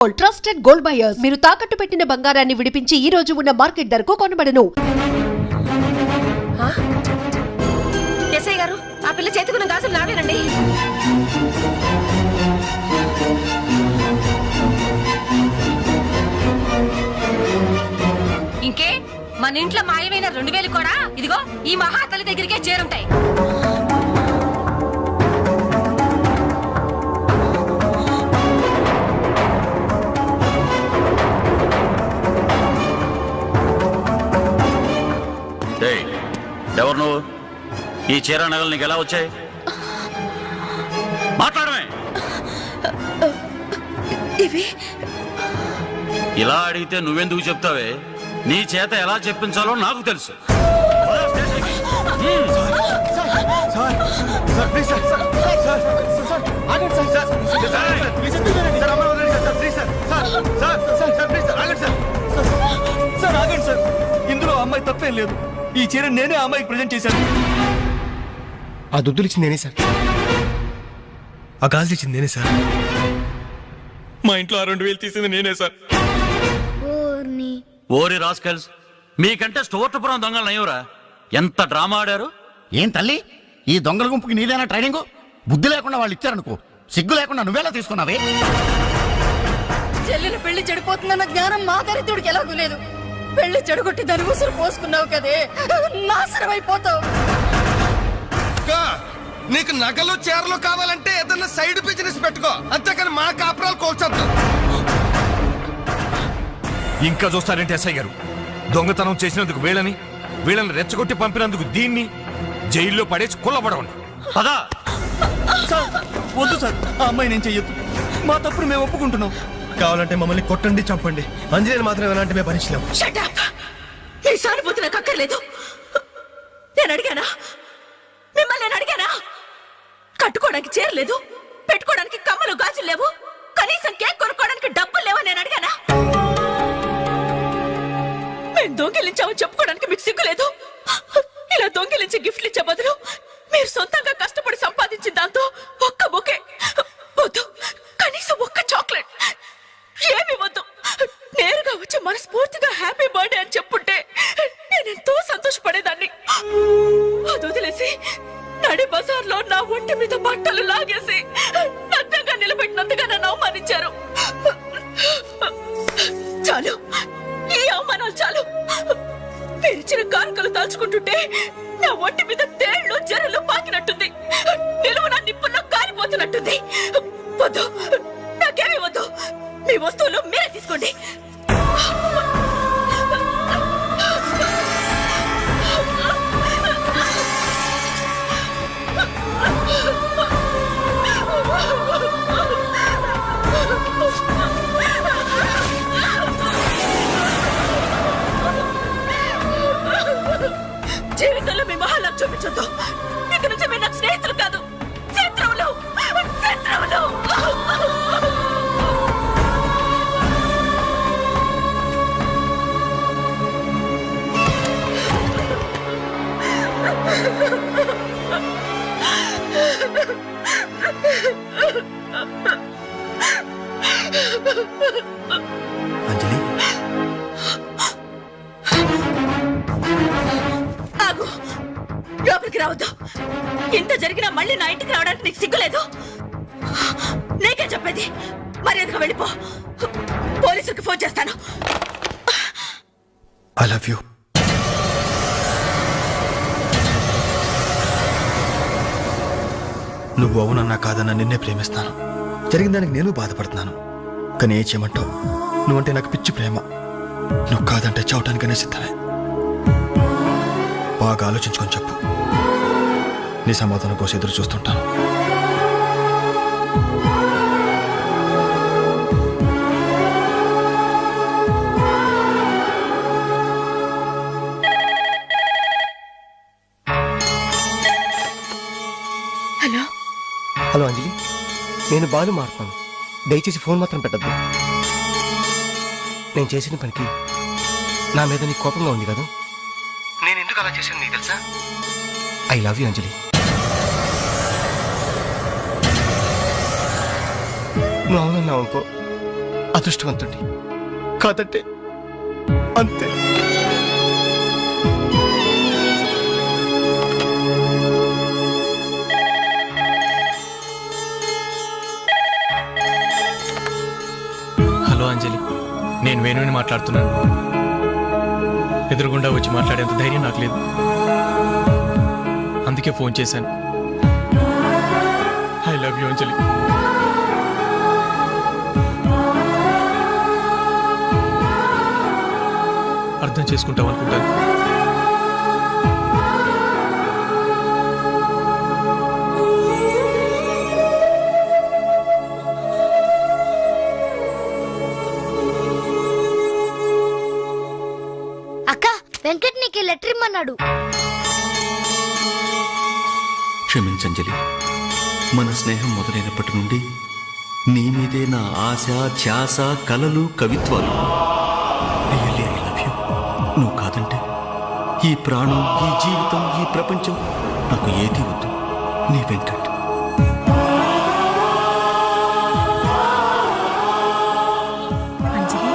Trusted gold buyers మీరు తాకట్టు పెట్టిన బంగారాన్ని విడిపించి ఈ రోజు ఉన్న మార్కెట్ ధరకు కొనబడను. ఎస్ఐ గారు, ఆ పిల్ల చేతికున్న గాజులు నావేనండి. ఇంకే మన ఇంట్లో మాయమైన 2000 కూడా ఇదిగో ఈ మహాతల్లి దగ్గరికే చేరుంటాయి. ఎవరు నువ్వు? ఈ చీర నగలు నీకు ఎలా వచ్చాయి? మాట్లాడమే. ఇలా అడిగితే నువ్వెందుకు చెప్తావే? నీ చేత ఎలా చెప్పించాలో నాకు తెలుసు. ఇందులో అమ్మాయి తప్పేం లేదు. ఈ చీర నేనే అమ్మాయికి ప్రజెంట్ చేశాను. ఆ దుద్దులు ఇచ్చింది నేనే సార్. ఆ గాజులు ఇచ్చింది నేనే సార్. మా ఇంట్లో ఆ 2000 తీసింది నేనే సార్. ఓరి రాస్కల్స్, మీకంటే స్టోర్పురం దొంగలు నయ్యూరా. ఎంత డ్రామా ఆడారు. ఏం తల్లి, ఈ దొంగల గుంపుకి నీదేనా ట్రైనింగ్? బుద్ధి లేకుండా వాళ్ళు ఇచ్చారనుకో, సిగ్గు లేకుండా నువ్వేలా తీసుకున్నావే? చెల్లెలు పెళ్లి చెడిపోతుందన్న జ్ఞానం మా దరిద్రుడికి ఎలాగూ లేదు. పెళ్లి చెడగొట్టి దాని ఉసురు పోసుకున్నావు కదే, నాశనం అయిపోతావు. నీకు నగలు చీరలు కావాలంటే ఏదన్నా సైడ్ బిజినెస్ పెట్టుకో, అంతేకాని మా కాపురాలు కోల్చొద్దు. ఇంకా చూస్తారంటే ఎస్ఐ గారు, దొంగతనం చేసినందుకు వీళ్ళని రెచ్చగొట్టి పంపినందుకు దీన్ని జైల్లో పడేసి కుల్లబడవండి. పదా. వద్దు సార్, ఆ అమ్మాయి నేను చెయ్యొద్దు. మా తప్పును మేము ఒప్పుకుంటున్నాం. కావాలంటే మమ్మల్ని కొట్టండి, చంపండి. అంజనేయులు మాత్రం ఎలాంటి మేము భరించలేము. మీ సానుభూతి నాకు అక్కర్లేదు. నేను అడిగానా? మిమ్మల్ని నేను అడిగానా? కట్టుకోవడానికి చీరలేదు, పెట్టుకోవడానికి కమ్మలు గాజులు లేవు, కనీసం కేక్ కొనుక్కోవడానికి డబ్బులు లేవని నేను అడిగానా? మేము దొంగిలించామని చెప్పుకోవడానికి మీకు సిగ్గు లేదు. ఇలా దొంగిలించి గిఫ్ట్లు ఇచ్చే బదులు మీరు సొంతంగా కష్టపడి సంపాదించిన దాంతో ఒక్క బొకే వద్దు, కనీసం ఒక్క చాక్లెట్ ఏమి వద్దు, నేరుగా వచ్చి మనస్ఫూర్తిగా హ్యాపీ బర్త్డే అని చెప్పుంటే నేనెంతో సంతోషపడేదాన్ని. అది వదిలేసి నడి బజార్లో నా ఒంటి మీద బట్టలు లాగేసి నగ్నంగా నిలబెట్టినందుగా నన్ను అవమానించారు. చాలు, ఈ అవమానాలు చాలు. తెరిచిన కానుకలు దాచుకుంటుంటే నా ఒంటి మీద తేళ్లు జరలు పాకినట్టుంది, నిలువున నిప్పుల్లో కాలిపోతున్నట్టుంది. వద్దు, నాకేమీ వద్దు. మీ వస్తువులు మీరే తీసుకోండి. జీవితంలో మీ మహాలకు చూపించొద్దు. ఇక నుంచి మీరు నాకు స్నేహితులు కాదు, శత్రువులు. శత్రువులు. అంజలి, ఆగు, లోపలికి రావద్దు. ఇంత జరిగినా మళ్ళీ నా ఇంటికి రావడానికి నీకు సిగ్గులేదు? నీకే చెప్పేది, మర్యాదగా వెళ్ళిపో. పోలీసులకు ఫోన్ చేస్తాను. I love you. నువ్వు అవునన్నా కాదన్నా నిన్నే ప్రేమిస్తాను. జరిగిన దానికి నేను బాధపడుతున్నాను. కానీ ఏం చేయమంటావు? నువ్వంటే నాకు పిచ్చి ప్రేమ. నువ్వు కాదంటే చావటానికనే సిద్ధమే. బాగా ఆలోచించుకొని చెప్పు. నీ సమాధానం కోసం ఎదురు చూస్తుంటాను. హలో హలో అంజలి, నేను బాలు మారుతాను. దయచేసి ఫోన్ మాత్రం పెట్టద్దు. నేను చేసిన పనికి నా మీద నీకు కోపంగా ఉంది కదా? నేను ఎందుకు అలా చేశాను నీకు తెలుసా? ఐ లవ్ యూ అంజలి. నువ్వు అవునన్నావు అనుకో, అదృష్టవంతుడిని. కాదంటే అంతే. హలో అంజలి, నేను వేణుని మాట్లాడుతున్నాను. ఎదురుగుండా వచ్చి మాట్లాడేంత ధైర్యం నాకు లేదు, అందుకే ఫోన్ చేశాను. ఐ లవ్ యూ అంజలి. అర్థం చేసుకుంటావు అనుకుంటాను. అక్క, వెంకట్ నీకు లెటర్ ఇమ్మన్నాడు. క్షమించంజలి, మన స్నేహం మొదలైనప్పటి నుండి నీ మీదే నా ఆశ, ధ్యాస, కలలు, కవిత్వాలు. Really I love you. నువ్వు కాదంటే ఈ ప్రాణం, ఈ జీవితం, ఈ ప్రపంచం నాకు ఏది వద్దు. నీ వెంకట్. అంజలి,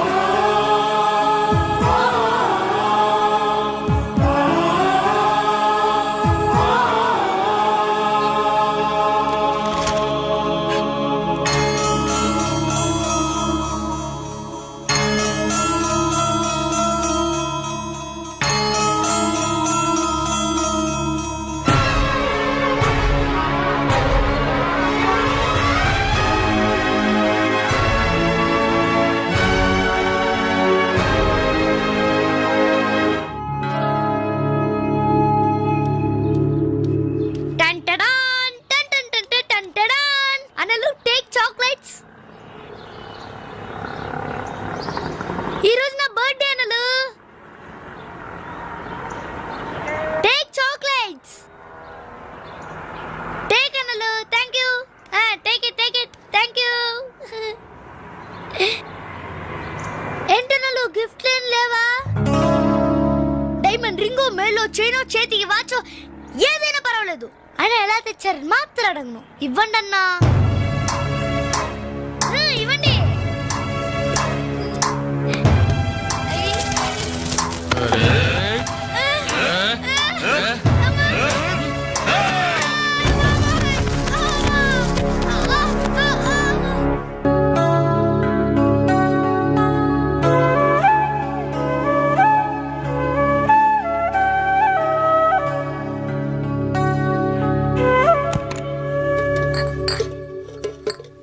టంటడాన్, టంటంటంట, టంటడాన్. అనలు టేక్ చాక్లెట్స్. ఈ రోజు నా బర్త్డే అనలు. Take chocolates. టేక్ అనలు. Thank you. Take it, take it. Thank you. ఏంటనలు గిఫ్ట్ ఏం లేవా? డైమండ్ రింగో, మేలో చైనో, చేతికి వాచో ఏదైనా పర్వాలేదు. ఆయన ఎలా తెచ్చారని మాత్రం అడగను. ఇవ్వండి అన్నా. ఇవ్వండి.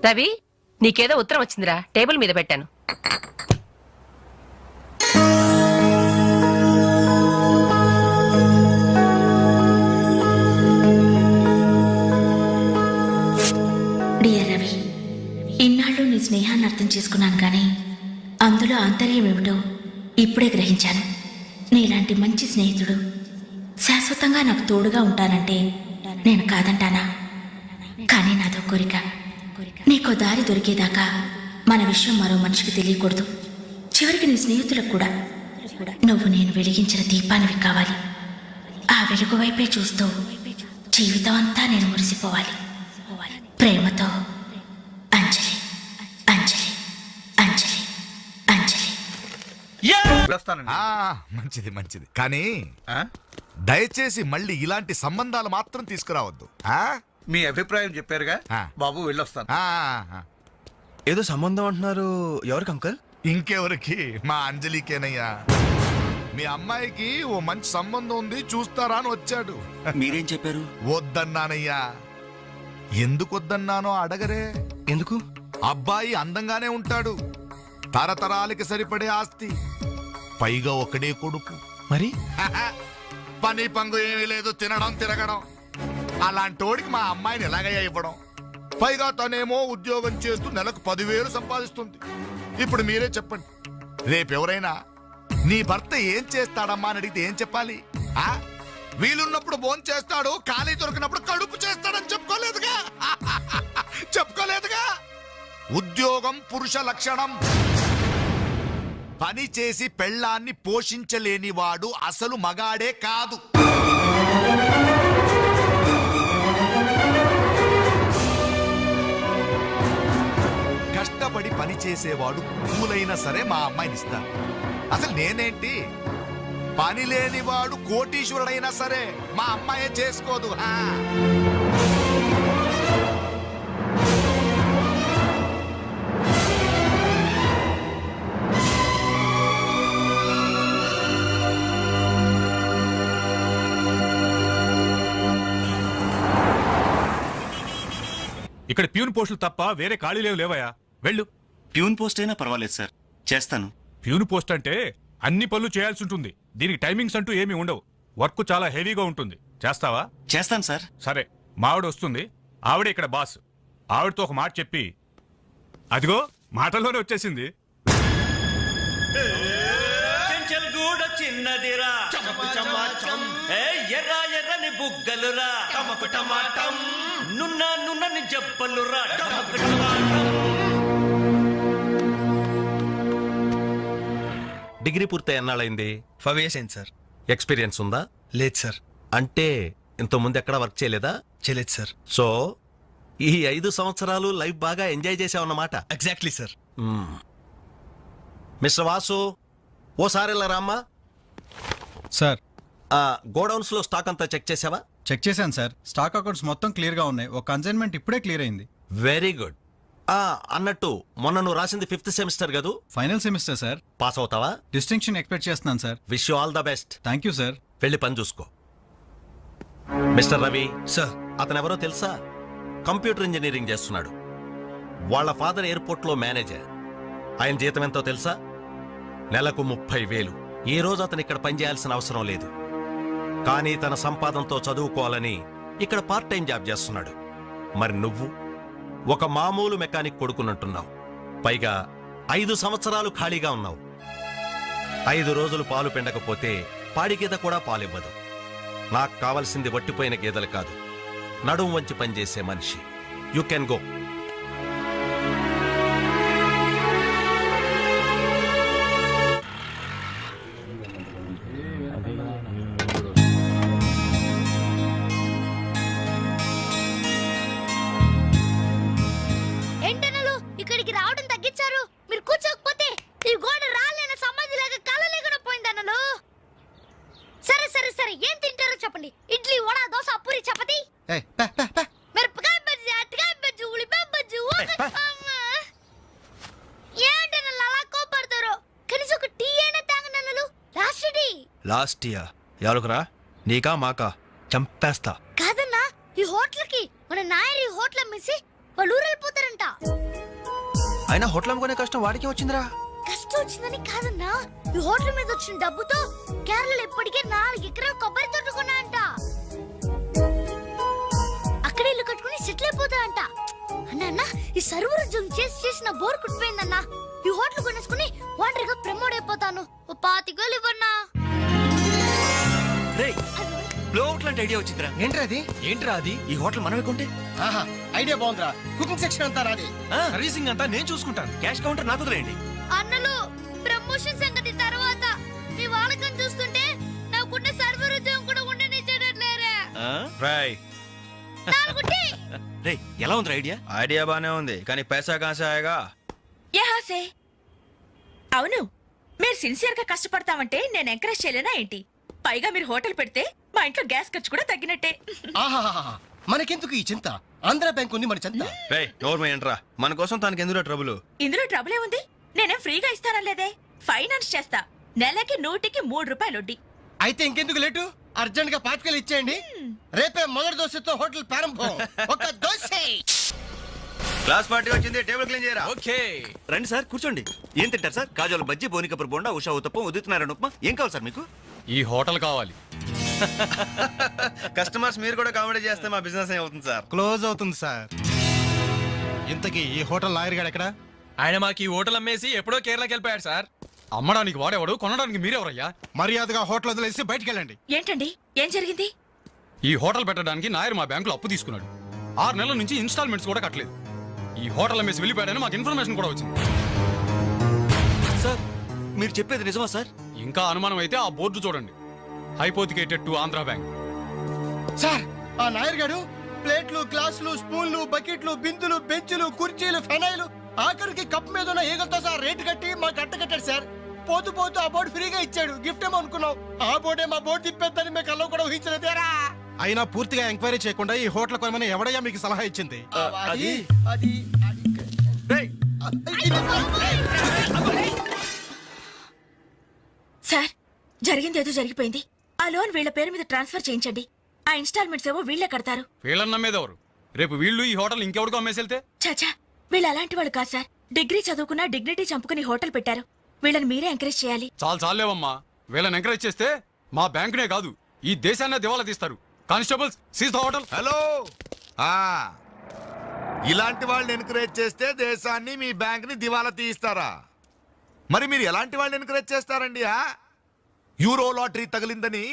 రవి, నీకేదో ఉత్తరం వచ్చిందిరా, టేబుల్ మీద పెట్టాను. డియర్ రవి, ఇన్నాళ్ళు నీ స్నేహాన్ని అర్థం చేసుకున్నాను, కానీ అందులో ఆంతర్యం ఏమిటో ఇప్పుడే గ్రహించాను. నీలాంటి మంచి స్నేహితుడు శాశ్వతంగా నాకు తోడుగా ఉంటానంటే నేను కాదంటానా? కానీ నాదో కోరిక. నీకో దారి దొరికేదాకా మన విషయం మరో మనిషికి తెలియకూడదు. చివరికి నీ స్నేహితులకు కూడా నువ్వు నేను వెలిగించిన దీపానివి కావాలి. ఆ వెలుగు వైపే చూస్తూ జీవితం అంతా నేను మురిసిపోవాలి. ప్రేమతో అంజలి, అంజలి, అంజలి, అంజలి. మంచిది మంచిది, కానీ దయచేసి మళ్ళీ ఇలాంటి సంబంధాలు మాత్రం తీసుకురావద్దు. మీ అభిప్రాయం చెప్పారుగా బాబు, వెళ్ళొస్తాను. ఏదో సంబంధం అంటున్నారు. ఎవరికి అంకల్? ఇంకెవరికి? మా అంజలికేనయ్యా. మీ అమ్మాయికి ఓ మంచి సంబంధం ఉంది, చూస్తారా అని వచ్చాడు. మీరేం చెప్పారు? వద్దన్నానయ్యా. ఎందుకు వద్దన్నానో అడగరే. ఎందుకు? అబ్బాయి అందంగానే ఉంటాడు, తరతరాలకి సరిపడే ఆస్తి, పైగా ఒకడే కొడుకు. మరి పని పంగు ఏమీ లేదు, తినడం తిరగడం. అలాంటోడికి మా అమ్మాయిని ఎలాగయ్యా ఇవ్వడం? పైగా తనేమో ఉద్యోగం చేస్తూ నెలకు 10,000 సంపాదిస్తుంది. ఇప్పుడు మీరే చెప్పండి, రేపెవరైనా నీ భర్త ఏం చేస్తాడమ్మా అని అడిగితే ఏం చెప్పాలి? వీలున్నప్పుడు భోజనం చేస్తాడు, ఖాళీ దొరికినప్పుడు కడుపు చేస్తాడని చెప్పుకోలేదుగా. చెప్పుకోలేదుగా. ఉద్యోగం పురుష లక్షణం. పని చేసి పెళ్ళాన్ని పోషించలేనివాడు అసలు మగాడే కాదు. కష్టపడి పని చేసేవాడు పూలైనా సరే మా అమ్మాయిని ఇస్తాను. అసలు నేనేంటి, పని లేనివాడు కోటీశ్వరుడైనా సరే మా అమ్మాయే చేసుకోదు. ఇక్కడ ప్యూన్ పోస్టులు తప్ప వేరే ఖాళీలేవు లేవయా, వెళ్ళు. ప్యూన్ పోస్ట్ అయినా పర్వాలేదు సార్, చేస్తాను. ప్యూన్ పోస్ట్ అంటే అన్ని పనులు చేయాల్సి ఉంటుంది. దీనికి టైమింగ్స్ అంటూ ఏమీ ఉండవు. వర్క్ చాలా హెవీగా ఉంటుంది. చేస్తావా? చేస్తాను సార్. సరే, మావిడ వస్తుంది. ఆవిడ ఇక్కడ బాస్. ఆవిడతో ఒక మాట చెప్పి, అదిగో మాటల్లోనే వచ్చేసింది. చిన్నదిరా ఎర్ర ఎర్రని బుగ్గలురా, నున్న నున్నని జబ్బలురా. డిగ్రీ పూర్తి ఎన్నాళ్ళైంది? 5 years అయింది సార్. ఎక్స్పీరియన్స్ ఉందా? లేదు సార్. అంటే ఇంతకుముందు ఎక్కడా వర్క్ చేయలేదా? చేయలేదు సార్. సో ఈ 5 సంవత్సరాలు లైఫ్ బాగా ఎంజాయ్ చేసావన్నమాట. Exactly sir. మిస్టర్ వాసు, ఓసారి ఇలా రామ్మా. సార్, గోడౌన్స్ లో స్టాక్ అంతా చెక్ చేసావా? చెక్ చేశాను సార్. స్టాక్ అకౌంట్స్ మొత్తం క్లియర్ గా ఉన్నాయి. ఒక కన్సైన్మెంట్ ఇప్పుడే క్లియర్ అయింది. Very good. అన్నట్టు మొన్న నువ్వు రాసింది 5th సెమిస్టర్ కదూ? Final semester sir. పాస్ అవుతావా? డిస్టింక్షన్ ఎక్స్పెక్ట్ చేస్తున్నాను sir. Wish you all the best. Thank you sir. వెళ్ళి పని చూసుకో. Mister Ravi sir. అతను ఎవరో తెలుసా? కంప్యూటర్ ఇంజనీరింగ్ చేస్తున్నాడు. వాళ్ళ ఫాదర్ ఎయిర్పోర్ట్ లో మేనేజర్. ఆయన జీతం ఎంతో తెలుసా? నెలకు 30,000. ఈ రోజు అతను ఇక్కడ పనిచేయాల్సిన అవసరం లేదు. కానీ తన సంపాదనతో చదువుకోవాలని ఇక్కడ పార్ట్ టైం జాబ్ చేస్తున్నాడు. మరి నువ్వు ఒక మామూలు మెకానిక్ కొడుకునంటున్నావు. పైగా 5 సంవత్సరాలు ఖాళీగా ఉన్నావు. 5 రోజులు పాలు పిండకపోతే పాడి గీత కూడా పాలివ్వదు. నాకు కావలసింది వట్టిపోయిన గీదలు కాదు, నడుం వంచి పనిచేసే మనిషి. You can go. ఏంటనలు ఇక్కడికి రావడం తగ్గించారు? మీరు కూర్చోకపోతే ఈ గోడ రాలేన సమాధి లాగా కలలేకుండా పోయిందన్నలు. సరే సరే సరే, ఏం తింటారో చెప్పండి. ఇడ్లీ, వడ, దోశ, పూరి, చపాతి, మిరపకాయ బజ్జీ, అరటికాయ బజ్జీ, ఉల్లిపాయ బజ్జీ. ఏంటనలు అలా కోపడతారు? కనీసం ఒక టీ అయినా తాగనన్నలు. Last tea. లాస్ట్ ఇయర్ ఎవరుకురా? నీకా మాకా? చంపేస్తా. కాదన్నా, ఈ హోటల్ కి మన నాయర్ ఈ హోటల్ అమ్మేసి వాళ్ళు ఊరు వెళ్ళిపోతారంట. అయినా హోటల్ అమ్ముకునే కష్టం వాడికి వచ్చిందిరా. కష్టం వచ్చిందని కాదన్నా, ఈ హోటల్ మీద వచ్చిన డబ్బుతో కేరళలో ఇప్పటికే 4 ఎకరాల కొబ్బరి తోట కొన్నా అంట. అక్కడ ఇల్లు కట్టుకుని సెటిల్ అయిపోతా అంట. అన్న ఈ సర్వర్ ఉద్యోగం చేసి చేసిన బోర్ కుట్టిపోయిందన్నా. ఈ హోటల్ కొనేసుకుని వాటర్ గా ప్రమోట్ అయిపోతాను. ఓ 25,000 ఇవ్వన్నా. బ్లో అవుట్ లాంటి ఐడియా వచ్చిందిరా. ఏంట్రా అది? ఈ హోటల్ మనమే కొంటే ఐడియా బాగుందిరా. కుకింగ్ సెక్షన్ అంతా రాది, సర్వీసింగ్ అంతా నేను చూసుకుంటాను. క్యాష్ కౌంటర్ నాకు వదిలేయండి. అన్నలు, ప్రమోషన్ సంగతి తర్వాత. మీ వాళ్ళకం చూస్తుంటే నాకున్న సర్వర్ ఉద్యోగం కూడా ఉండనిచ్చేటట్లేరే. రాయ్. రే, ఎలా ఉంది ఐడియా? ఐడియా బానే ఉంది, కానీ పైసా కాసాయగా. యహాసే. అవును, మీరు సిన్సియర్ గా కష్టపడతామంటే నేను ఎంకరేజ్ చేయలేనా ఏంటి? పైగా మీరు హోటల్ పెడితే మా ఇంట్లో గ్యాస్ ఖర్చు కూడా తగ్గినట్టే. మనకెందుకు ఈ చింత? ఆంధ్ర బ్యాంక్ ఉంది మన చింత. రేయ్, నోర్మ ఏంట్రా? మన కోసం తనకి ఎందులో ట్రబుల్? ఇందులో ట్రబుల్ ఏముంది? నేనేం ఫ్రీగా ఇస్తానలేదే. ఫైనాన్స్ చేస్తా. నెలకి 100కి 3 రూపాయలు వడ్డీ. అయితే ఇంకెందుకు లేటు? అర్జెంట్ గా 5,000 ఇచ్చేయండి. రేపే మొదటి దోశతో హోటల్ ప్రారంభం. ఒక దోశ. క్లాస్ పార్టీ వచ్చింది, టేబుల్ క్లీన్ చేయరా. ఓకే, రండి సార్, కూర్చోండి. ఏం తింటారు సార్? కాజోల బజ్జీ, బోనికపూర్ బోండా, ఉషా ఉత్తప్పం, ఉదితనారాయణ ఉప్మా. ఏం కావాలి సార్ మీకు? ఈ హోటల్ కావాలి. కస్టమర్స్ మీరు కూడా కామెడీ చేస్తే మా బిజినెస్ అవుతుంది సార్. క్లోజ్ అవుతుంది సార్. ఇంతకీ ఈ హోటల్ లాయర్ గారు ఎక్కడ? ఆయన మాకు ఈ హోటల్ అమ్మేసి ఎప్పుడో కేరళకి వెళ్ళిపోయాడు సార్. అమ్మడానికి వాడేవాడు, కొనడానికి మీరెవరయ్యా? మర్యాదగా హోటల్ వదిలేసి బయటికి వెళ్ళండి. ఏంటండి, ఏం జరిగింది? ఈ హోటల్ పెట్టడానికి నాయర్ మా బ్యాంకులో అప్పు తీసుకున్నాడు. 6 నెలల నుంచి ఇన్స్టాల్మెంట్స్ కూడా కట్టలేదు. ఈ హోటల్ అమ్మేసి వెళ్ళిపోయాడని మాకు ఇన్ఫర్మేషన్ కూడా వచ్చింది. సార్, మీరు చెప్పేది నిజమా సార్? ఇంకా అనుమానం అయితే ఆ బోర్డు చూడండి, hypothecated to Andhra bank. Sir, ఆ నాయర్ గారు ప్లేట్లు, గ్లాసులు, స్పూన్లు, బకెట్లు, బిందులు, బెంచులు, కుర్చీలు, ఫెనైలు ఆఖరికి కప్ మీద ఉన్న ఈగలతో సార్ రేటు కట్టి మాకు అట్ట కట్టాడు సార్. పోతూ పోతూ ఆ బోర్డు ఫ్రీగా ఇచ్చాడు. గిఫ్ట్ ఏమో అనుకున్నాం. ఆ బోర్డే మా బోర్డు తిప్పేద్దని మేము కల్లో కూడా ఊహించలేదేరా. అయినా పూర్తిగా ఎంక్వైరీ చేయకుండా ఈ హోటల్ కొనమని ఎవడయ్యా మీకు సలహా ఇచ్చింది? అది అది సార్, జరిగిందేదో జరిగిపోయింది. ఆ లోన్ వీళ్ళ పేరు మీద ట్రాన్స్ఫర్ చేయించండి. ఆ ఇన్స్టాల్మెంట్స్ ఏవో వీళ్ళే కడతారు. వీళ్ళన్న మీద ఎవరు? రేపు వీళ్ళు ఈ హోటల్ ఇంకెవరికో అమ్మేసి వెళ్తే? చాచా, వీళ్ళు అలాంటి వాళ్ళు కాదు సార్. డిగ్రీ చదువుకున్నా డిగ్నిటీ చంపుకుని హోటల్ పెట్టారు. వీళ్ళని మీరే ఎంకరేజ్ చేయాలి. చాలేవమ్మా. వీళ్ళని ఎంకరేజ్ చేస్తే మా బ్యాంకునే కాదు ఈ దేశాన్నే దివాలా తీస్తారు. Constables, seize the hotel. Hello ఇలాంటి వాళ్ళని ఎంకరేజ్ చేస్తే దేశాన్ని మీ బ్యాంక్ ని దివాలా తీయిస్తారా? మరి మీరు ఎలాంటి వాళ్ళని ఎంకరేజ్ చేస్తారండి? యూరో లాటరీ తగిలిందని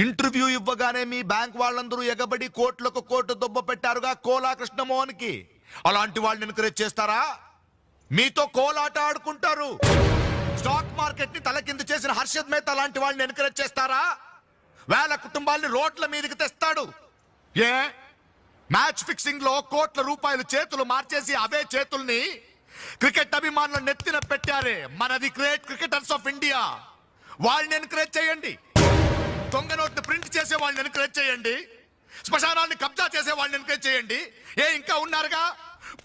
ఇంటర్వ్యూ ఇవ్వగానే మీ బ్యాంక్ వాళ్ళందరూ ఎగబడి కోట్లకు కోట్లు దొబ్బ పెట్టారుగా కోలా కృష్ణమోహన్ కి. అలాంటి వాళ్ళని ఎంకరేజ్ చేస్తారా? మీతో కోలాట ఆడుకుంటారు. స్టాక్ మార్కెట్ ని తలకింద చేసిన హర్షద్ మేహతా లాంటి వాళ్ళని ఎంకరేజ్ చేస్తారా? వేల కుటుంబాల్ని రోడ్ల మీదకి తెస్తాడు. ఏ మ్యాచ్ ఫిక్సింగ్ లో కోట్ల రూపాయలు చేతులు మార్చేసి అవే చేతుల్ని క్రికెట్ అభిమానుల నెత్తిన పెట్టారే మనది గ్రేట్ క్రికెటర్స్ ఆఫ్ ఇండియా. వాళ్ళని ఎంకరేజ్ చేయండి. దొంగ నోట్ని ప్రింట్ చేసే వాళ్ళని ఎంకరేజ్ చేయండి. శ్మశానాన్ని కబ్జా చేసే వాళ్ళని ఎంకరేజ్ చేయండి. ఇంకా ఉన్నారుగా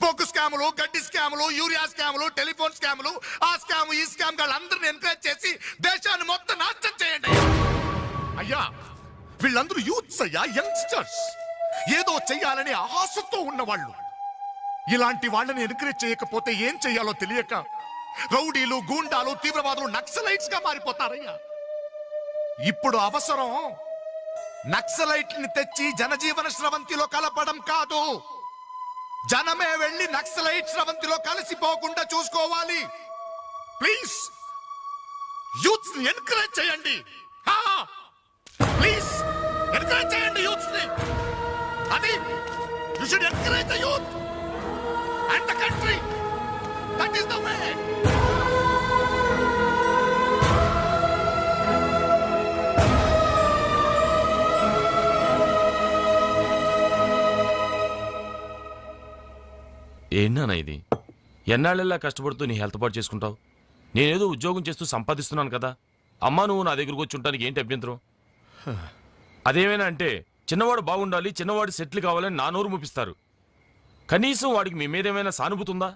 పొగ్గు స్కాములు, గడ్డి స్కాములు, యూరియా స్కాములు, టెలిఫోన్ స్కాములు, ఆ స్కామ్ ఈ స్కామ్ వాళ్ళందరినీ ఎంకరేజ్ చేసి దేశాన్ని మొత్తం నాశనం చేయండి. అయ్యా వీళ్ళందరూ యూత్స్ అయ్యా, యంగ్స్టర్స్, ఏదో చెయ్యాలని ఆశతో ఉన్నవాళ్ళు. ఇలాంటి వాళ్ళని ఎంకరేజ్ చేయకపోతే ఏం చెయ్యాలో తెలియక రౌడీలు, గూండాలు, తీవ్రవాదులు, నక్సలైట్స్ గా మారిపోతారయ్యా. ఇప్పుడు అవసరం నక్సలైట్ని తెచ్చి జనజీవన స్రవంతిలో కలపడం కాదు, జనమే వెళ్ళి నక్సలైట్ స్రవంతిలో కలిసిపోకుండా చూసుకోవాలి. ప్లీజ్ యూత్స్ ని ఎంకరేజ్ చేయండి. ప్లీజ్ ఎంకరేజ్ చేయండి యూత్స్ ని. అది you should encourage the youth and the country. That is the way. ఏంటన్నా ఇది? ఎన్నాళ్ళెల్లా కష్టపడుతూ నీ హెల్త్ పాటు చేసుకుంటావు? నేనేదో ఉద్యోగం చేస్తూ సంపాదిస్తున్నాను కదా. అమ్మా నువ్వు నా దగ్గరకు వచ్చి ఉంటానికి ఏంటి అభ్యంతరం? అదేమైనా అంటే చిన్నవాడు బాగుండాలి, చిన్నవాడు సెటిల్ కావాలని నా నోరు ముపిస్తారు. కనీసం వాడికి మీ మీద ఏమైనా సానుభూతి ఉందా?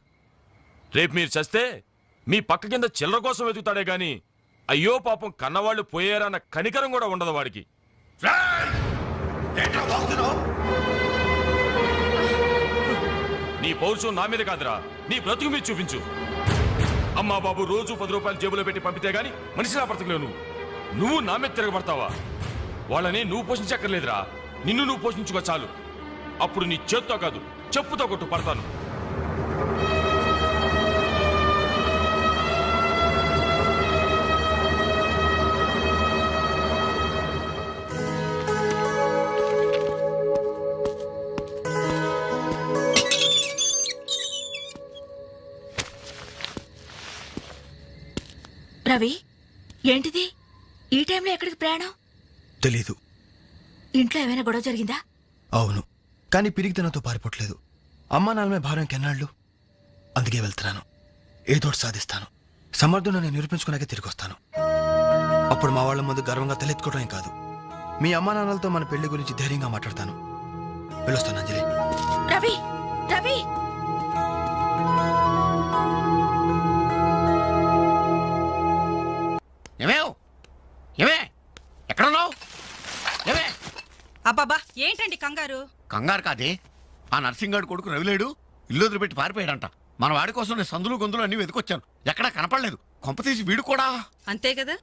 రేపు మీరు చస్తే మీ పక్క కింద చిల్లర కోసం వెతుకుతాడే గాని అయ్యో పాపం కన్నవాళ్ళు పోయారన్న కనికరం కూడా ఉండదు వాడికి. నీ పౌరుషం నా మీద కాదురా, నీ బ్రతుకు మీద చూపించు. అమ్మా బాబు రోజు 10 రూపాయలు జేబులో పెట్టి పంపితే గాని మనిషిలా బ్రతకలేవు. నువ్వు నా మీద తిరగబడతావా? వాళ్ళని నువ్వు పోషించక్కర్లేదురా, నిన్ను నువ్వు పోషించుకో చాలు. అప్పుడు నీ చేత్తో కాదు చెప్పుతో కొట్టు పడతాను. రవి, ఏంటిది ఈ టైంలో ఎక్కడికి ప్రయాణం? తెలీదు. ఇంట్లో ఏమైనా గొడవ జరిగిందా? అవును, కానీ పిరిగితనంతో పారిపోవట్లేదు. అమ్మా నాన్నమే భారం కెన్నాళ్ళు. అందుకే వెళ్తున్నాను. ఏదోటి సాధిస్తాను. సమర్థుడు నేను నిరూపించుకున్నాకే తిరిగి వస్తాను. అప్పుడు మా వాళ్ళ ముందు గర్వంగా తలెత్తుకోవడం కాదు, మీ అమ్మా నాన్నలతో మన పెళ్లి గురించి ధైర్యంగా మాట్లాడతాను. వెళ్ళొస్తాను అంజలి. రవి, రవి, ఎక్కడున్నావు? ఏమే అబ్బాబా ఏంటండి కంగారు? కంగారు కాదే, ఆ నర్సింగాడు కొడుకు రవిలేడు ఇల్లు వదిలిపెట్టి పారిపోయాడంట. మన వాడి కోసం నేను సందులు గొంతులు అన్ని వెతుకొచ్చాను, ఎక్కడా కనపడలేదు. కొంపతీసి వీడు కూడా అంతే కదా.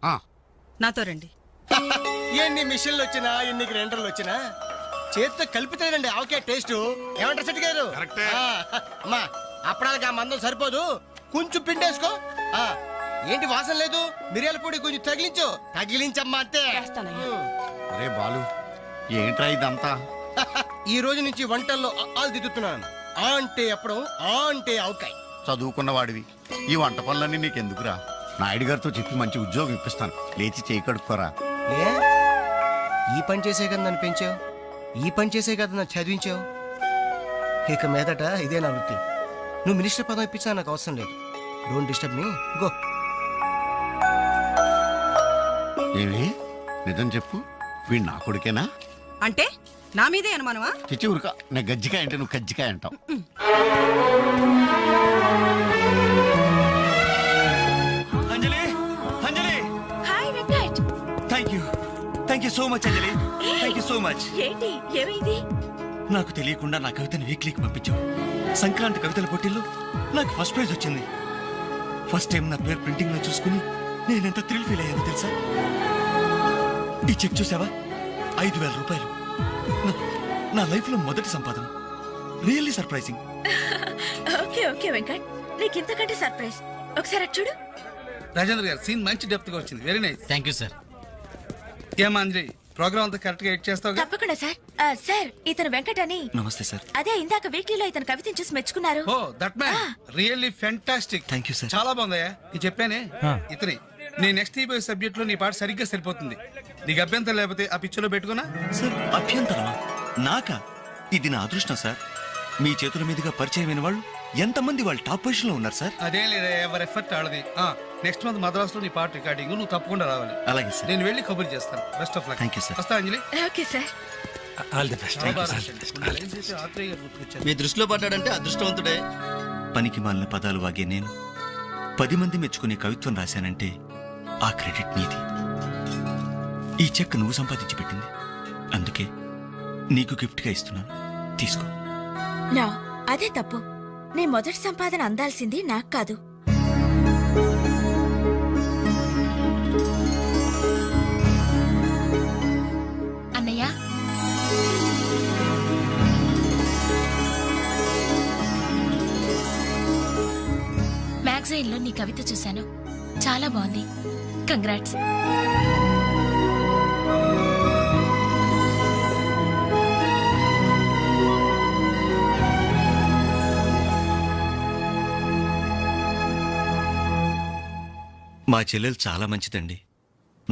నాతో రండి. ఎన్ని మిషన్లు వచ్చినా, ఎన్ని గ్రైండర్లు వచ్చినా చేతితో కలిపితేనండి ఆవకాయ టేస్ట్. ఏమంటారు సెట్ గారు? అమ్మా అప్పడానికి ఆ మందం సరిపోదు, కొంచెం పిండేసుకో. ఏంటి వాసన లేదు? మిరియాల పొడి కొంచెం తగిలించమ్మా అంతే. అరే బాలు, ఏంట్రా ఇదంతా? ఈ రోజు నుంచి వంటల్లో ఆలు దిద్దుతున్నాను. ఆ అంటే అప్పడం, ఆ అంటే ఆవకాయ. చదువుకున్న వాడివి, ఈ వంట పనులన్నీ నీకెందుకురా? నాయుడు గారితో చెప్పి మంచి ఉద్యోగం ఇప్పిస్తాను, లేచి చేయి కడుక్కోరా. ఈ పని చేసే కదా నన్ను పెంచావు, ఈ పని చేసే కదా నన్ను చదివించావు. ఇక మీదట ఇదే నా వృత్తి. నువ్వు మినిస్టర్ పదం ఇప్పించా నాకు అవసరం లేదు. Don't disturb me, go. ఏమి నిజం చెప్పు, వీడు నా కొడుకేనా? అంటే నా మీదే అనుమానమా? చిచ్చి ఊరుక, నేను గజ్జికాయ అంటే నువ్వు కజ్జికాయ అంటావు. Anjali Anjali hi Venkat. Thank you so much Anjali, thank you so much. ఏంటి ఏమైంది? నాకు తెలియకుండా నా కవితను వీక్లీకి పంపించావు. సంక్రాంతి కవితల పోటీల్లో నాకు ఫస్ట్ ప్రైజ్ వచ్చింది. ఫస్ట్ టైం నా పేరు ప్రింటింగ్ లో చూసుకుని నేనెంత థ్రిల్ ఫీల్ అయ్యాను తెలుసా? ఈ చెక్ చూసావా? 5,000 రూపాయలు. నా లైఫ్ లో మొదటి సంపాదన. Really surprising. Okay okay Venkat, నీకు ఇంతకంటే సర్ప్రైజ్. ఒకసారి అటు చూడు. రాజేంద్ర గారు సీన్ మంచి డెప్త్ గా వచ్చింది. Very nice. Thank you sir. ఏమా అంజలి, ప్రోగ్రామ్ అంతా కరెక్ట్ గా ఎడ్ చేస్తావు? తప్పకుండా సార్. సార్ ఇతను వెంకట్ అని. నమస్తే సార్. అదే ఇందాక వీక్లీలో ఇతను కవితను చూసి మెచ్చుకున్నారు. Oh that man really fantastic. Thank you sir. చాలా బాగుందయ్యా. నేను చెప్పానే ఇతని నీ నెక్స్ట్ ఈబోయ్ సబ్జెక్ట్ లో నీ పాట సరిగ్గా సరిపోతుంది. నీకు అభ్యంతరం లేకపోతే ఆ పిక్చర్ లో పెట్టుకున్నా. సార్ అభ్యంతరమా? నాకా? ఇది నా అదృష్టం సార్. మీ చేతుల మీదుగా పరిచయమైన వాళ్ళు ఎంతమంది వాళ్ళు టాప్ పొజిషన్ లో ఉన్నారు సార్. అదే లేదా, ఎవరి ఎఫర్ట్ ఆడది. నెక్స్ట్ మంత్ మద్రాస్ లో నీ పాట రికార్డింగ్ నువ్వు తప్పకుండా రావాలి. అలాగే సార్. నేను వెళ్ళి కబుర్ చేస్తాను. Best of luck. Thank you sir. వస్తా Anjali. Okay sir. All the best. మీ దృష్టిలో పడ్డాడంటే అదృష్టవంతుడే. పనికి మాలిన పదాలు వాగే నేను 10 మంది మెచ్చుకునే కవిత్వం రాశానంటే ఆ క్రెడిట్ నీది. ఈ చెక్ నువ్వు సంపాదించి పెట్టింది. అందుకే నీకు గిఫ్ట్ గా ఇస్తున్నాను, తీసుకో. నా అదే తప్పు. నీ మొదటి సంపాదన అందాల్సింది నాకు కాదు. అన్నయ్య, మ్యాగజైన్ లో నీ కవిత చూశాను, చాలా బాగుంది. కంగ్రాట్స్. మా చెల్లెలు చాలా మంచిదండి.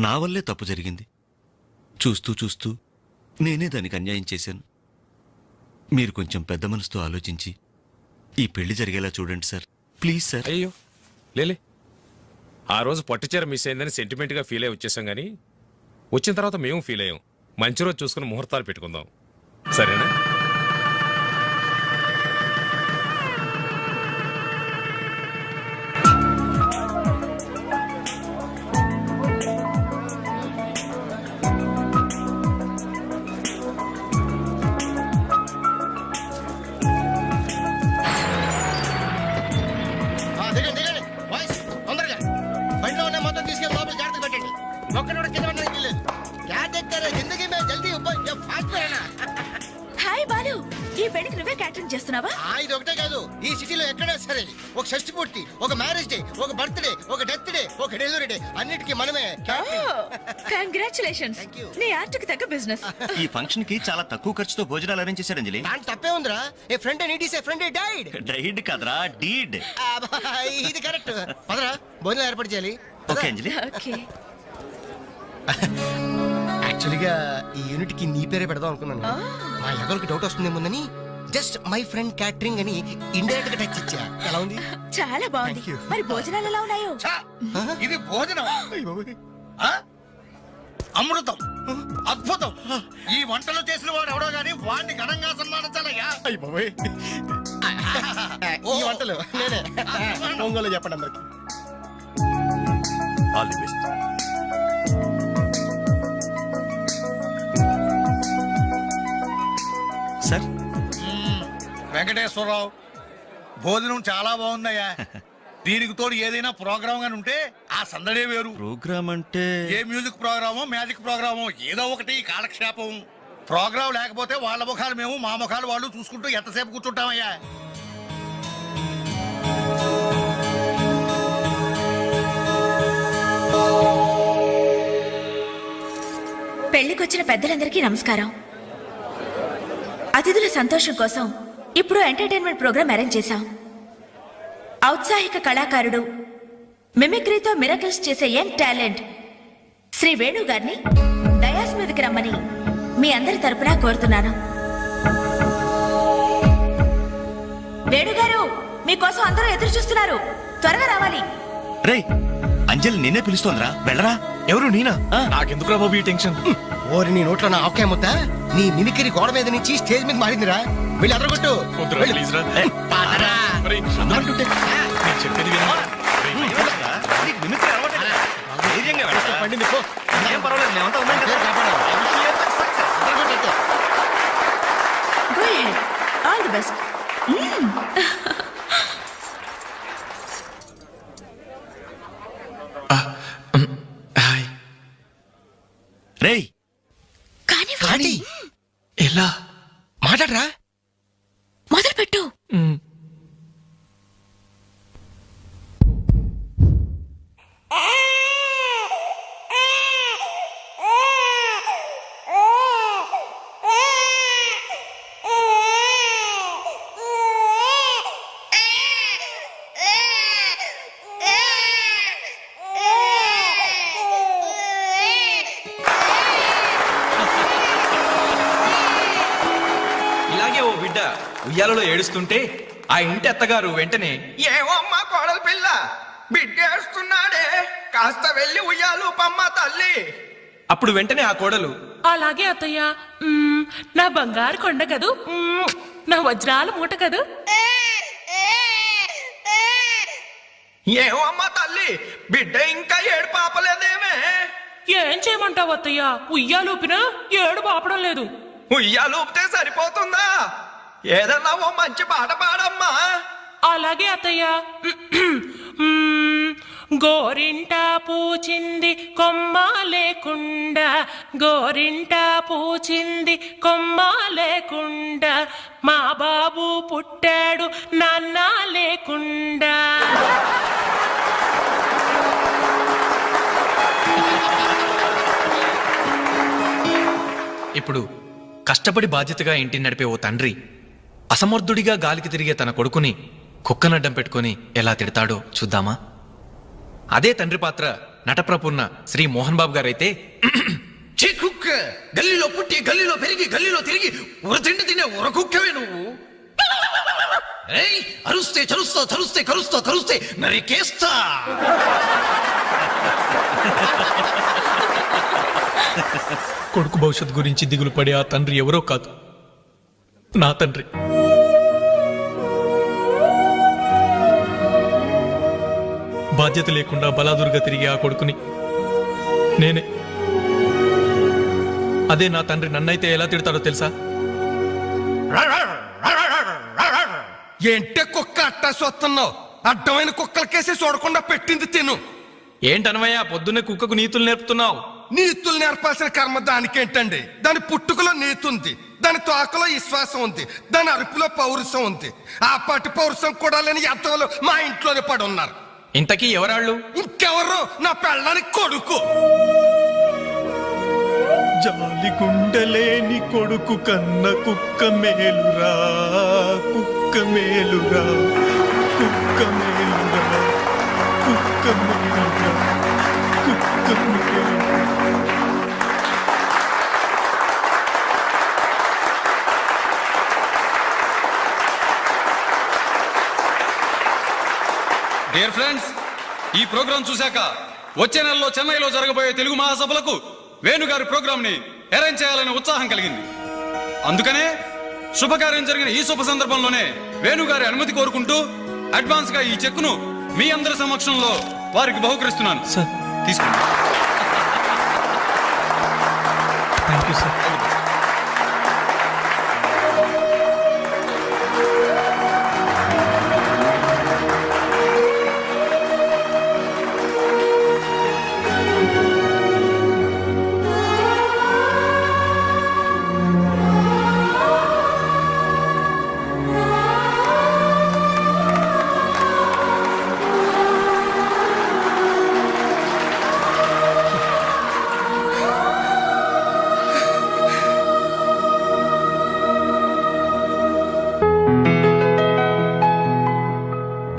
నా వల్లే తప్పు జరిగింది. చూస్తూ చూస్తూ నేనే దానికి అన్యాయం చేశాను. మీరు కొంచెం పెద్ద మనసుతో ఆలోచించి ఈ పెళ్లి జరిగేలా చూడండి సార్, ప్లీజ్ సార్. అయ్యో లేలే, ఆ రోజు పట్టుచీర మిస్ అయిందని సెంటిమెంట్గా ఫీల్ అయ్యి వచ్చేసాం, కానీ వచ్చిన తర్వాత మేము ఫీల్ అయ్యాం. మంచి రోజు చూసుకుని ముహూర్తాలు పెట్టుకుందాం, సరేనా? దిగండి దిగండి బాయ్స్, తొందరగా బండిలో ఉన్న మొత్తం తీసుకెళ్ళి లోపల జాగ్రత్త పెట్టండి. ఒక్కడు కూడా కింద పడడానికి లేదు. క్యా దేఖతే రహే, జిందగీ మే జల్దీ ऊपर ये फास्ट रहना. హాయ్ బాలు, ఈ పెళ్లికి నువ్వే క్యాటరింగ్ చేస్తున్నావా? ఇది ఒకటే కాదు, ఈ సిటీలో ఎక్కడా సరే ఒక షష్టి పూర్తి, ఒక మ్యారేజ్ డే, ఒక బర్త్డే, ఒక డెత్ డే, ఒక డెలివరీ డే, అన్నిటికీ మనమే కంగ్రాచులేషన్స్. Thank you. నీ ఆర్ట్కి తగ్గ బిజినెస్. ఈ ఫంక్షన్ కి చాలా తక్కువ ఖర్చుతో భోజనాలు అరేంజ్ చేశారు అంజలి. దాని తప్పే ఉందిరా. A friend need is a friend died. Died కదరా, డీడ్. ఇది కరెక్ట్. పదరా భోజనం ఏర్పాటు చేయాలి. ఓకే అంజలి. ఓకే. యాక్చువల్గా ఈ యూనిట్ కి నీ పేరే పెడదాం అనుకున్నాను. మా ఎవరికి డౌట్ వస్తుందేమోనని జస్ట్ మై ఫ్రెండ్ క్యాటరింగ్ అని ఇండైరెక్ట్ గా టచ్ ఇచ్చా. ఎలా ఉంది? చాలా బాగుంది. Thank you. మరి భోజనాలు ఎలా ఉన్నాయో? ఇది భోజనం, అమృతం, అద్భుతం. ఈ వంటలు చేసిన వాడు ఎవడో గానీ వాడిని ఘనంగా సన్మానించాలయ్యా. ఈ వంటలు నేనే. ఒంగోలు చెప్పండి అందరికి. All the best. Sir Venkateswararao, భోజనం చాలా బాగుందయ్యా. దీనికి తోడు ఏదైనా ప్రోగ్రామ్ గాని ఉంటే ఆ సందడే వేరు. ప్రోగ్రామ్ అంటే ఏ మ్యూజిక్ ప్రోగ్రామో మ్యాజిక్ ప్రోగ్రామో ఏదో ఒకటి కాలక్షేపం. ప్రోగ్రామ్ లేకపోతే వాళ్ళ ముఖాలు మేము, మా ముఖాలు వాళ్ళు చూసుకుంటూ ఎంతసేపు కూర్చుంటామయ్యా. పెళ్లికొచ్చిన పెద్దలందరికీ నమస్కారం. అతిథుల సంతోషం కోసం ఇప్పుడు ఎంటర్టైన్మెంట్ ప్రోగ్రాం అరేంజ్ చేశాం. ఔత్సాహిక కళాకారుడు, మిమిక్రీతో మిరకల్స్ చేసే యంగ్ టాలెంట్ శ్రీ వేణు గారిని డయాస్ మీదకి రమ్మని మీ అందరి తరపున కోరుతున్నాను. వేణుగారు, మీకోసం అందరూ ఎదురు చూస్తున్నారు. త్వరగా రావాలి. రేయ్ అంజలి నిన్నే పిలుస్తోందిరా వెళ్ళరా. ఎవరు నేనా? నాకెందుకురా బాబు ఈ టెన్షన్? ఓరి నీ నోట్లో నా ఆవకాయ ముద్ద నీ మిమిక్రీ గోడ మీద నుంచి స్టేజ్ మీద మారిందిరా. వెళ్ళి అదరగొట్టు. ప్లీజ్ రా. పాదరా. నేను చెప్పేది వినరా? నీకు మిమిక్రీ అలవాటే కదా. ధైర్యంగా వెళ్ళరా. పండింది పో. ఏం పర్వాలేదు మేమంతా ఉన్నాం కదా. పేరు కాపాడాలి. అదరగొట్టు. Go ahead. All the best. రేయ్ కానీ ఎలా మాట్లాడరా. మొదలు పెట్టు. ఇలాగే ఓ బిడ్డ ఉయ్యాలలో ఏడుస్తుంటే ఆ ఇంటి అత్తగారు వెంటనే ఏమో అమ్మా కోడలు పిల్ల బిడ్డేస్తున్నాడే, కాస్త వెళ్ళి ఉయ్యాలు పమ్మ తల్లి. అప్పుడు వెంటనే ఆ కోడలు అలాగే అత్తయ్య. నా బంగారు కొండ కదూ, నా వజ్రాల మూట కదూ. ఏమో అమ్మా తల్లి బిడ్డ ఇంకా ఏడు పాపలేదేమే. ఏం చేయమంటావు అత్తయ్య? ఉయ్యాలూపినా ఏడు పాపడం లేదు. ఉయ్యాలు ఊపితే సరిపోతుందా? ఏదన్నా ఓ మంచి పాట పాడమ్మా. అలాగే అత్తయ్య. గోరింట పూచింది కొమ్మ లేకుండా, గోరింట పూచింది కొమ్మ లేకుండా, మా బాబు పుట్టాడు నాన్న లేకుండా. ఇప్పుడు కష్టపడి బాధ్యతగా ఇంటిని నడిపే ఓ తండ్రి అసమర్థుడిగా గాలికి తిరిగే తన కొడుకుని కుక్కనడ్డం పెట్టుకుని ఎలా తిడతాడో చూద్దామా? అదే తండ్రి పాత్ర నటప్రపూర్ణ శ్రీ మోహన్ బాబు గారైతే కుక్క గల్లీలో పుట్టి గల్లీలో పెరిగి గల్లీలో తిరిగి ఉరతిండి తినే ఉరకుక్కవే నువ్వు. ఏయ్, అరుస్తే చరుస్తా చరుస్తే కరుస్తా కరుస్తే నరికేస్తా. కొడుకు భవిష్యత్ గురించి దిగులు పడే ఆ తండ్రి ఎవరో కాదు, నా తండ్రి. బాధ్యత లేకుండా బలాదురుగా తిరిగి ఆ కొడుకుని నేనే. అదే నా తండ్రి నన్నైతే ఎలా తిడతాడో తెలుసా? ఏంటే కుక్క అట్టా సొస్తున్నావు? అడ్డమైన కుక్కలకేసి చూడకుండా పెట్టింది తిను. ఏంటనవయ్యా పొద్దున్నే కుక్కకు నీతులు నేర్పుతున్నావు? నీతులు నేర్పాల్సిన కర్మ దానికేంటండి? దాని పుట్టుకలో నీతి ఉంది, దాని తోకలో విశ్వాసం ఉంది, దాని అరుపులో పౌరుషం ఉంది. ఆ పాటి పౌరుషం కూడా లేని ఎంతలో మా ఇంట్లోనే పడి ఉన్నారు. ఇంతకీ ఎవరాళ్ళు? ఇంకెవరు? నా పెళ్ళానికి కొడుకు. జాలి గుండలేని కొడుకు కన్న కుక్క మేలురా, కుక్క మేలురా, కుక్క మేలురా, కుక్క మేలురా, కుక్క మేలురా. డియర్ ఫ్రెండ్స్, ఈ ప్రోగ్రాం చూశాక వచ్చే నెలలో చెన్నైలో జరగబోయే తెలుగు మహాసభలకు వేణుగారి ప్రోగ్రామ్ ని అరేంజ్ చేయాలనే ఉత్సాహం కలిగింది. అందుకనే శుభకార్యం జరిగిన ఈ శుభ సందర్భంలోనే వేణుగారి అనుమతి కోరుకుంటూ అడ్వాన్స్ గా ఈ చెక్కును మీ అందరి సమక్షంలో వారికి బహుకరిస్తున్నాను. సార్ తీసుకోండి. Thank you sir.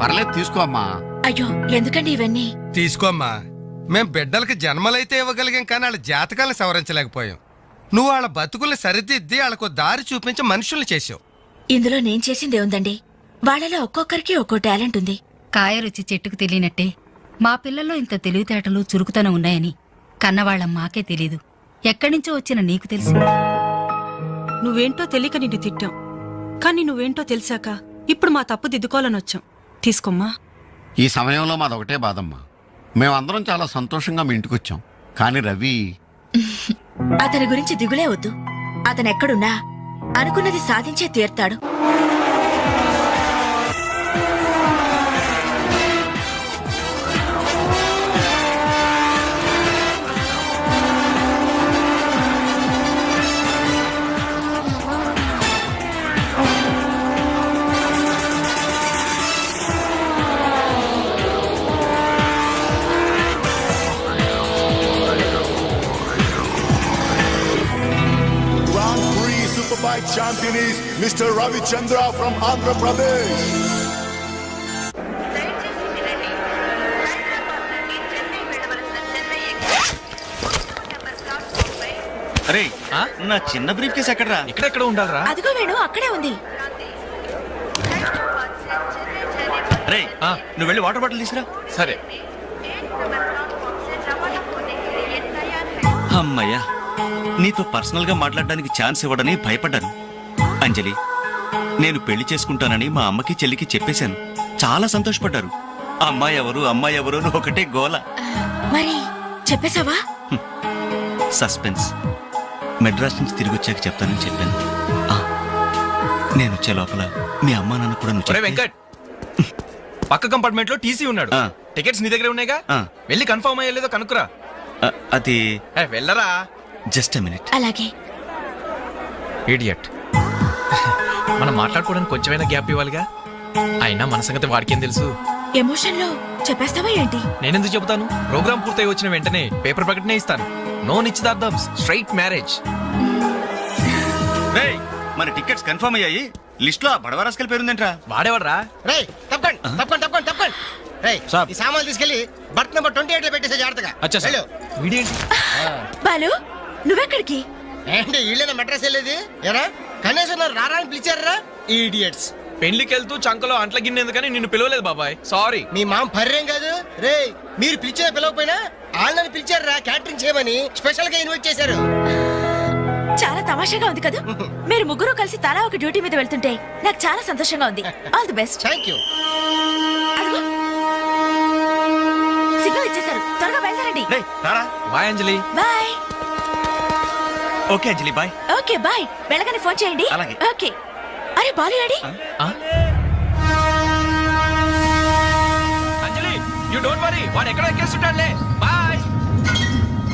పర్లేదు తీసుకో అమ్మా. అయ్యో ఎందుకండి ఇవన్నీ? తీసుకోమ్మా. మేం బిడ్డలకి జన్మలైతే ఇవ్వగలిగాం, కానీ వాళ్ళ జాతకాలను సవరించలేకపోయాం. నువ్వు వాళ్ళ బతుకుల్ని సరిదిద్ది వాళ్ళకు దారి చూపించి మనుషుల్ని చేసావు. ఇందులో నేను చేసిందే ఉందండి. వాళ్ళలో ఒక్కొక్కరికి ఒక్కో టాలెంట్ ఉంది. కాయ రుచి చెట్టుకు తెలియనట్టే మా పిల్లల్లో ఇంత తెలివితేటలు చురుకుతనం ఉన్నాయని కన్నవాళ్ళం మాకే తెలీదు. ఎక్కడ్నుంచో వచ్చిన నీకు తెలుసు. నువ్వేంటో తెలియక నిన్ను తిట్టాం, కానీ నువ్వేంటో తెలిసాక ఇప్పుడు మా తప్పు దిద్దుకోవాలని వచ్చాం. తీసుకోమ్మా. ఈ సమయంలో మాదొకటే బాధమ్మా. మేమందరం చాలా సంతోషంగా మీ ఇంటికి వచ్చాం, కానీ రవి అతని గురించి దిగులే వద్దు. అతనెక్కడున్నా అనుకున్నది సాధించే తీర్తాడు. Superbike champion is Mr. Ravi Chandra from Andhra Pradesh. అరే నా చిన్న బ్రీఫ్ కేసు ఎక్కడరా? ఇక్కడెక్కడ ఉండాలరా? అదిగో వేణు, అక్కడే ఉంది. అరే నువ్వు వెళ్ళి వాటర్ బాటిల్ తీసురా. సరే. అమ్మయ్యా, నీతో పర్సనల్ గా మాట్లాడడానికి ఛాన్స్ ఇవ్వడని భయపడ్డాను. అంజలి, నేను పెళ్లి చేసుకుంటానని మా అమ్మకి చెల్లికి చెప్పేశాను. చాలా సంతోషపడ్డారు. అమ్మాయి ఎవరు అని ఒకటే గోల. మరి చెప్పేశావా? సస్పెన్స్. మెడ్రాస్ నుంచి తిరిగి వచ్చాక చెప్తానని చెప్పాను. నేను వచ్చే లోపల మీ అమ్మా నాన్న కూడా నువ్వు చెప్తే- వెంకట్, పక్క కంపార్ట్మెంట్ లో టీసీ ఉన్నాడు. ఆ. టికెట్స్ నీ దగ్గర ఉన్నాయిగా, వెళ్ళి కన్ఫర్మ్ అయ్యలేదో కనుక్కురా. అది వెళ్ళరా. Just a minute. అలాగే. ఇడియట్. మనం మాట్లాడుకోవడానికి కొంచెమైనా గ్యాప్ ఇవ్వాలిగా. అయినా మన సంగతి వాడికేం తెలుసు. ఎమోషన్ లో చెప్పేస్తావా ఏంటి? నేనెందుకు చెబుతాను? ప్రోగ్రామ్ పూర్తయి వచ్చిన వెంటనే పేపర్ ప్రకటనే ఇస్తాను. నో నిశ్చితార్థం, స్ట్రైట్ మ్యారేజ్. మన టికెట్స్ కన్ఫర్మ్ అయ్యాయి. లిస్ట్ లో బడవరాస్కల్ పేరుందేంట్రా? వాడేవాడ్రా? రేయ్ తప్పకండి. రేయ్ ఈ సామాన్లు తీసుకెళ్లి బర్త్ నెంబర్ 28 లో పెట్టేసే జాగ్రత్తగా. అచ్చా సార్. వెళ్ళు. వీడేంటి? బాలు, నువ్వెక్కడికి? ఏంటి వీళ్ళైనా మెడ్రస్ వెళ్ళేది? ఎరా కనీసం నన్ను రారా అని పిలిచారా? ఈడియట్స్. పెళ్లికి వెళ్తూ చంకలో అంట్ల గిన్నె ఎందుకని నిన్ను పిలవలేదు బాబాయ్. సారీ. మీ మామ పర్రేం కాదు. రేయ్ మీరు పిలిచినా పిలవకపోయినా వాళ్ళని పిలిచారా క్యాటరింగ్ చేయమని స్పెషల్ గా ఇన్వైట్ చేశారు. చాలా తమాషాగా ఉంది కదా. మీరు ముగ్గురు కలిసి తలా ఒక డ్యూటీ మీద వెళ్తుంటే నాకు చాలా సంతోషంగా ఉంది. All the best. Thank you. Signal ఇచ్చేశారు, త్వరగా బయలుదేరండి. Bye Anjali. Bye. Okay Anjali, bye. Okay bye. వెళ్ళగానే ఫోన్ చేయండి. అలాగే. ఓకే. అరే బాలు ఏడి? అంజలి, యూ డోంట్ వరీ, వాడు ఎక్కడ ఎక్కేస్తుంటాడులే. బాయ్.